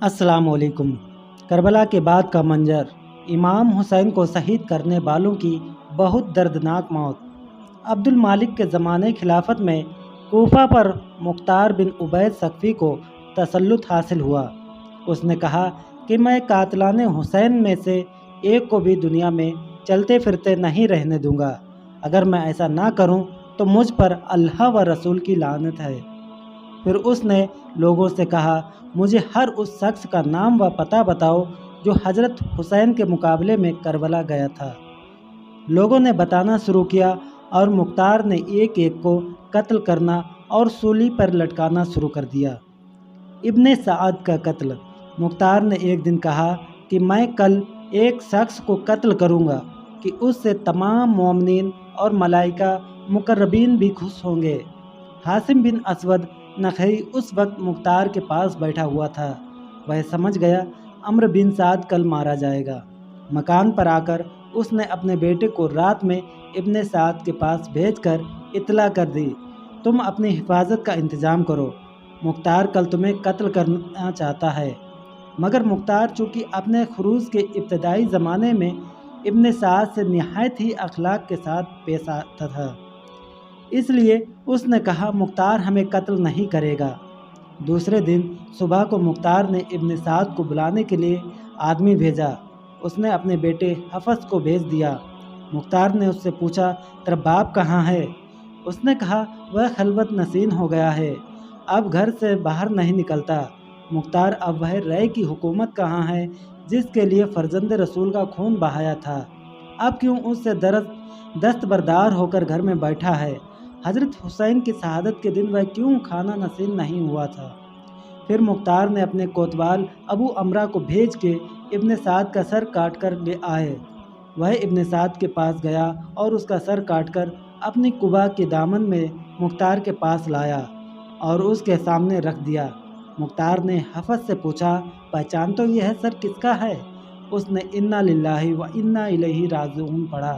السلام علیکم۔ کربلا کے بعد کا منظر، امام حسین کو شہید کرنے والوں کی بہت دردناک موت۔ عبد المالک کے زمانے خلافت میں کوفہ پر مختار بن عبید ثقفی کو تسلط حاصل ہوا۔ اس نے کہا کہ میں قاتلان حسین میں سے ایک کو بھی دنیا میں چلتے پھرتے نہیں رہنے دوں گا۔ اگر میں ایسا نہ کروں تو مجھ پر اللہ و رسول کی لعنت ہے۔ پھر اس نے لوگوں سے کہا، مجھے ہر اس شخص کا نام و پتہ بتاؤ جو حضرت حسین کے مقابلے میں کربلا گیا تھا۔ لوگوں نے بتانا شروع کیا اور مختار نے ایک ایک کو قتل کرنا اور سولی پر لٹکانا شروع کر دیا۔ ابن سعد کا قتل۔ مختار نے ایک دن کہا کہ میں کل ایک شخص کو قتل کروں گا کہ اس سے تمام مومنین اور ملائکہ مقربین بھی خوش ہوں گے۔ حاسم بن اسود نخعی اس وقت مختار کے پاس بیٹھا ہوا تھا۔ وہ سمجھ گیا عمرو بن سعد کل مارا جائے گا۔ مکان پر آ کر اس نے اپنے بیٹے کو رات میں ابن سعد کے پاس بھیج کر اطلاع کر دی، تم اپنی حفاظت کا انتظام کرو، مختار کل تمہیں قتل کرنا چاہتا ہے۔ مگر مختار چونکہ اپنے خروج کے ابتدائی زمانے میں ابن سعد سے نہایت ہی اخلاق کے ساتھ پیش آتا تھا، اس لیے اس نے کہا مختار ہمیں قتل نہیں کرے گا۔ دوسرے دن صبح کو مختار نے ابن سعد کو بلانے کے لیے آدمی بھیجا۔ اس نے اپنے بیٹے حفص کو بھیج دیا۔ مختار نے اس سے پوچھا، تیرا باپ کہاں ہے؟ اس نے کہا وہ خلوت نشین ہو گیا ہے، اب گھر سے باہر نہیں نکلتا۔ مختار، اب وہ رے کی حکومت کہاں ہے جس کے لیے فرزند رسول کا خون بہایا تھا؟ اب کیوں اس سے دستبردار ہو کر گھر میں بیٹھا ہے؟ حضرت حسین کی شہادت کے دن وہ کیوں کھانا نصیب نہیں ہوا تھا؟ پھر مختار نے اپنے کوتوال ابو امرہ کو بھیج کے ابن سعد کا سر کاٹ کر لے آئے۔ وہ ابن سعد کے پاس گیا اور اس کا سر کاٹ کر اپنی قبا کے دامن میں مختار کے پاس لایا اور اس کے سامنے رکھ دیا۔ مختار نے حفص سے پوچھا، پہچان تو یہ سر کس کا ہے؟ اس نے انا للہ و انا الیہ راجعون پڑھا۔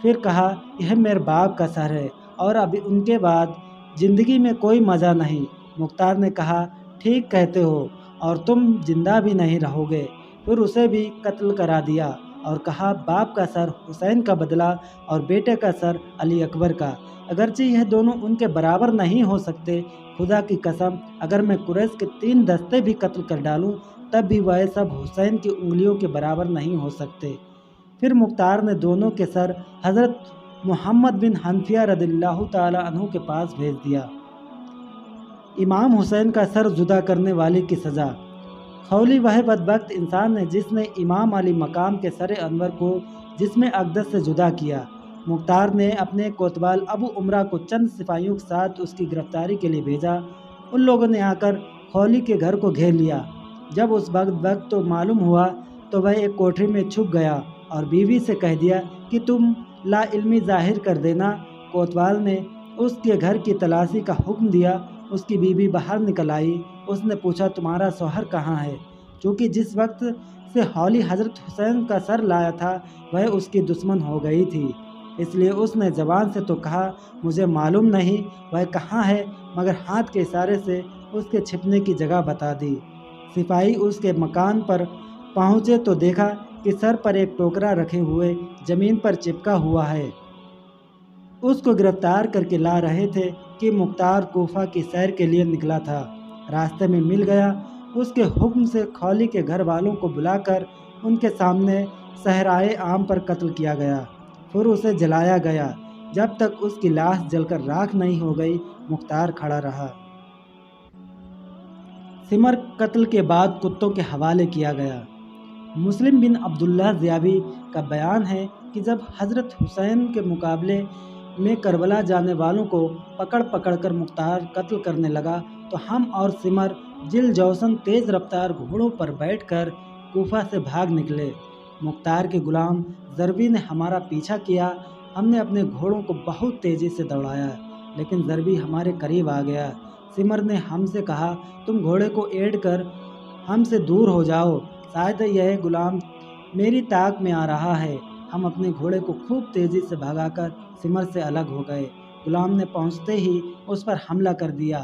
پھر کہا، یہ میرے باپ کا سر ہے اور اب ان کے بعد زندگی میں کوئی مزہ نہیں۔ مختار نے کہا، ٹھیک کہتے ہو اور تم زندہ بھی نہیں رہو گے۔ پھر اسے بھی قتل کرا دیا اور کہا، باپ کا سر حسین کا بدلہ اور بیٹے کا سر علی اکبر کا، اگرچہ یہ دونوں ان کے برابر نہیں ہو سکتے۔ خدا کی قسم اگر میں قریش کے 3 دستے بھی قتل کر ڈالوں تب بھی وہ سب حسین کی انگلیوں کے برابر نہیں ہو سکتے۔ پھر مختار نے دونوں کے سر حضرت محمد بن حنفیہ رضی اللہ تعالی عنہ کے پاس بھیج دیا۔ امام حسین کا سر جدا کرنے والے کی سزا۔ خولی وہ بدبخت انسان ہے جس نے امام علی مقام کے سر انور کو جسم اقدس سے جدا کیا۔ مختار نے اپنے کوتوال ابو امرہ کو چند سپاہیوں کے ساتھ اس کی گرفتاری کے لیے بھیجا۔ ان لوگوں نے آ کر خولی کے گھر کو گھیر لیا۔ جب اس بدبخت کو معلوم ہوا تو وہ ایک کوٹری میں چھپ گیا اور بیوی سے کہہ دیا کہ تم لا علمی ظاہر کر دینا۔ کوتوال نے اس کے گھر کی تلاشی کا حکم دیا۔ اس کی بیوی باہر نکل آئی۔ اس نے پوچھا، تمہارا شوہر کہاں ہے؟ چونکہ جس وقت سے خولی حضرت حسین کا سر لایا تھا وہ اس کی دشمن ہو گئی تھی، اس لیے اس نے زبان سے تو کہا مجھے معلوم نہیں وہ کہاں ہے، مگر ہاتھ کے اشارے سے اس کے چھپنے کی جگہ بتا دی۔ سپاہی اس کے مکان پر پہنچے تو دیکھا کہ سر پر ایک ٹوکرا رکھے ہوئے زمین پر چپکا ہوا ہے۔ اس کو گرفتار کر کے لا رہے تھے کہ مختار کوفہ کی سیر کے لیے نکلا تھا۔ راستے میں مل گیا۔ اس کے حکم سے خولی کے گھر والوں کو بلا کر ان کے سامنے صحرائے عام پر قتل کیا گیا۔ پھر اسے جلایا گیا۔ جب تک اس کی لاش جل کر راکھ نہیں ہو گئی مختار کھڑا رہا۔ سمر قتل کے بعد کتوں کے حوالے کیا گیا۔ مسلم بن عبداللہ ضیابی کا بیان ہے کہ جب حضرت حسین کے مقابلے میں کربلا جانے والوں کو پکڑ پکڑ کر مختار قتل کرنے لگا تو ہم اور سمر جل جوشن تیز رفتار گھوڑوں پر بیٹھ کر کوفہ سے بھاگ نکلے۔ مختار کے غلام ضربی نے ہمارا پیچھا کیا۔ ہم نے اپنے گھوڑوں کو بہت تیزی سے دوڑایا لیکن ضربی ہمارے قریب آ گیا۔ سمر نے ہم سے کہا، تم گھوڑے کو ایڑھ کر ہم سے دور ہو جاؤ، شاید یہ غلام میری طاق میں آ رہا ہے۔ ہم اپنے گھوڑے کو خوب تیزی سے بھگا کر سمر سے الگ ہو گئے۔ غلام نے پہنچتے ہی اس پر حملہ کر دیا۔